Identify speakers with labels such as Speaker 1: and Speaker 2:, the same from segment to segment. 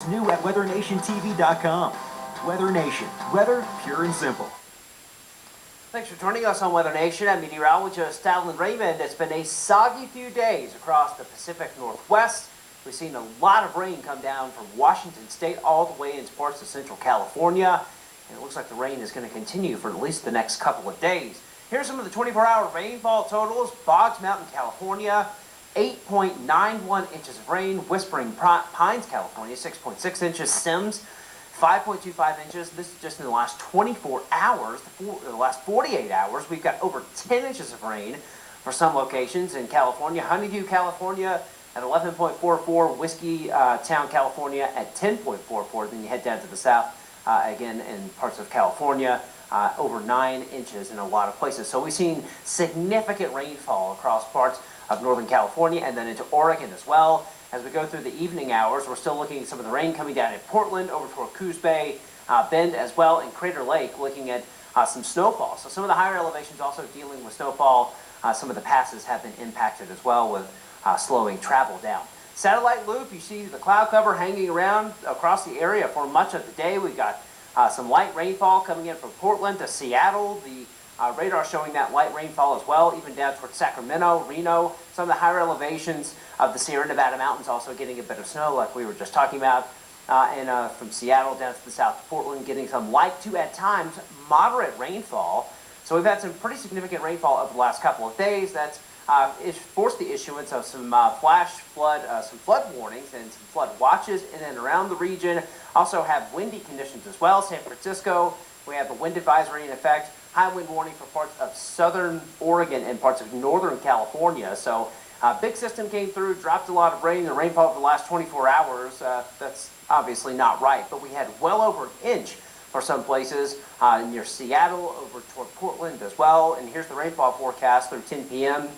Speaker 1: new at WeatherNationTV.com. Weather Nation, weather pure and simple.
Speaker 2: Thanks for joining us on Weather Nation. I'm meteorologist Alan Raymond. It's been a soggy few days across the Pacific Northwest. We've seen a lot of rain come down from Washington State all the way into parts of Central California. And it looks like the rain is going to continue for at least the next couple of days. Here's some of the 24-hour rainfall totals. Boggs Mountain, California, 8.91 inches of rain. Whispering Pines, California, 6.6 inches. Sims, 5.25 inches. This is just in the last 24 hours. The last 48 hours, we've got over 10 inches of rain for some locations in California. Honeydew, California at 11.44. Whiskey Town, California at 10.44. Then you head down to the south again in parts of California. Over 9 inches in a lot of places. So we've seen significant rainfall across parts of Northern California and then into Oregon as well. As we go through the evening hours, we're still looking at some of the rain coming down in Portland, over toward Coos Bay, Bend as well, and Crater Lake, looking at some snowfall. So some of the higher elevations also dealing with snowfall. Some of the passes have been impacted as well with slowing travel down. Satellite loop, you see the cloud cover hanging around across the area for much of the day. We've got some light rainfall coming in from Portland to Seattle. The radar showing that light rainfall as well, even down towards Sacramento, Reno. Some of the higher elevations of the Sierra Nevada mountains also getting a bit of snow like we were just talking about. And from Seattle down to the south of Portland, getting some light to, at times, moderate rainfall. So we've had some pretty significant rainfall over the last couple of days. That's forced the issuance of some some flood warnings and some flood watches in and around the region. Also have windy conditions as well. San Francisco, we have a wind advisory in effect. High wind warning for parts of southern Oregon and parts of northern California. So big system came through, dropped a lot of rain. The rainfall over the last 24 hours, that's obviously not right. But we had well over an inch for some places near Seattle, over toward Portland as well. And here's the rainfall forecast through 10 p.m.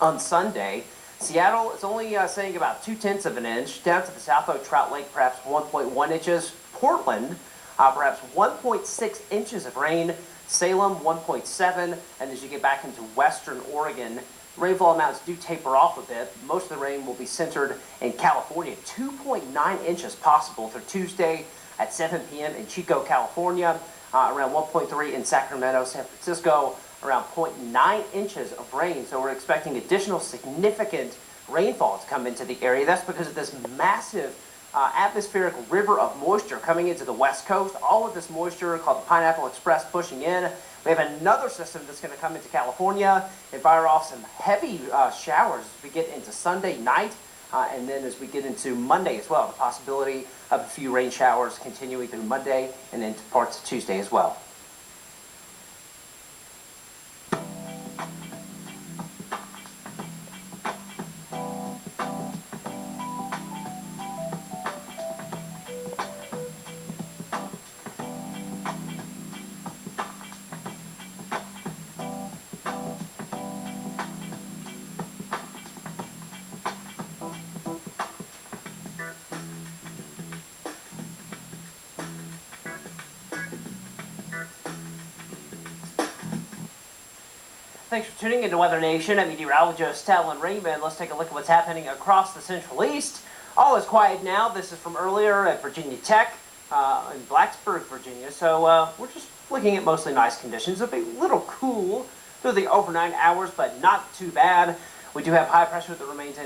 Speaker 2: on Sunday. Seattle is only saying about 0.2 of an inch. Down to the South Oak Trout Lake, perhaps 1.1 inches. Portland, perhaps 1.6 inches of rain. Salem, 1.7. And as you get back into western Oregon, rainfall amounts do taper off a bit. Most of the rain will be centered in California. 2.9 inches possible through Tuesday at 7 p.m. in Chico, California. Around 1.3 in Sacramento, San Francisco. Around 0.9 inches of rain. So we're expecting additional significant rainfall to come into the area. That's because of this massive atmospheric river of moisture coming into the west coast. All of this moisture, called the Pineapple Express, pushing in. We have another system that's going to come into California and fire off some heavy showers as we get into Sunday night. And then as we get into Monday as well, the possibility of a few rain showers continuing through Monday and into parts of Tuesday as well. Thanks for tuning into Weather Nation. I'm meteorologist Alan Raymond. Let's take a look at what's happening across the Central East. All is quiet now. This is from earlier at Virginia Tech in Blacksburg, Virginia. So we're just looking at mostly nice conditions. It'll be a little cool through the overnight hours, but not too bad. We do have high pressure that remains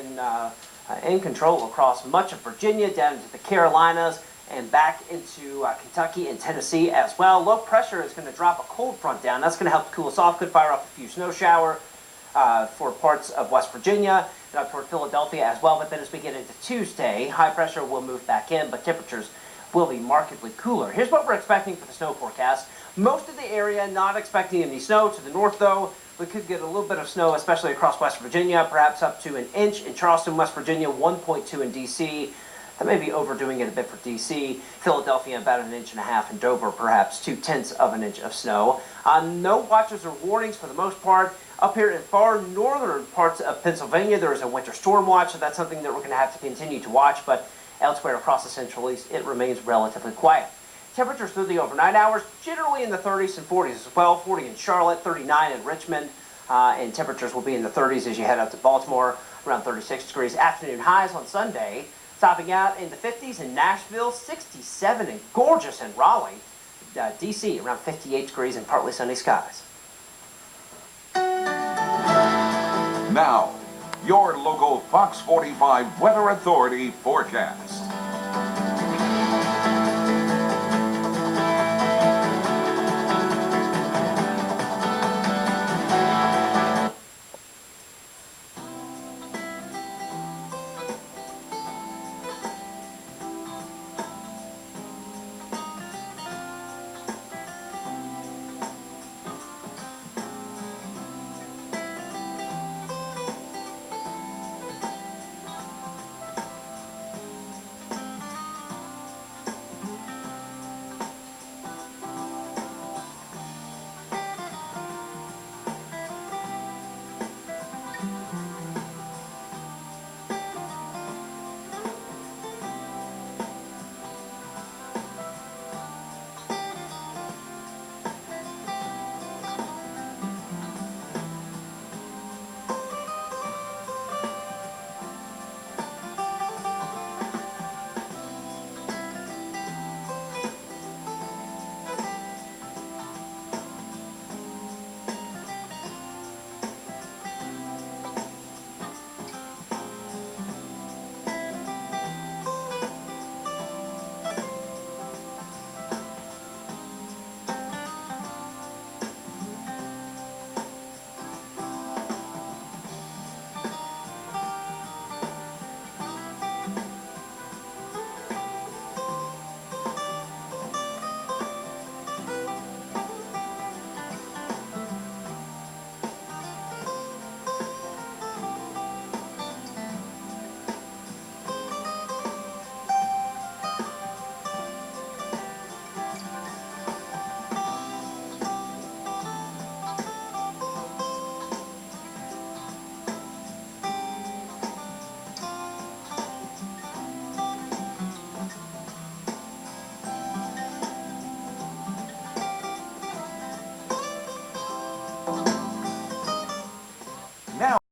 Speaker 2: in control across much of Virginia, down into the Carolinas, and back into Kentucky and Tennessee as well. Low pressure is going to drop a cold front down. That's going to help cool us off. Could fire up a few snow shower for parts of West Virginia and up toward Philadelphia as well. But then as we get into Tuesday, high pressure will move back in, but temperatures will be markedly cooler. Here's what we're expecting for the snow forecast. Most of the area not expecting any snow. To the north, though, we could get a little bit of snow, especially across West Virginia, perhaps up to an inch in Charleston, West Virginia, 1.2 in D.C., That may be overdoing it a bit for D.C. Philadelphia, about 1.5 inches, and Dover, perhaps 0.2 of an inch of snow. No watches or warnings for the most part. Up here in far northern parts of Pennsylvania, there is a winter storm watch, so that's something that we're going to have to continue to watch. But elsewhere across the Central East, it remains relatively quiet. Temperatures through the overnight hours, generally in the 30s and 40s as well. 40 in Charlotte, 39 in Richmond, and temperatures will be in the 30s as you head up to Baltimore, around 36 degrees. Afternoon highs on Sunday. Stopping out in the 50s in Nashville, 67 and gorgeous in Raleigh. D.C. around 58 degrees and partly sunny skies.
Speaker 3: Now, your local Fox 45 Weather Authority forecast.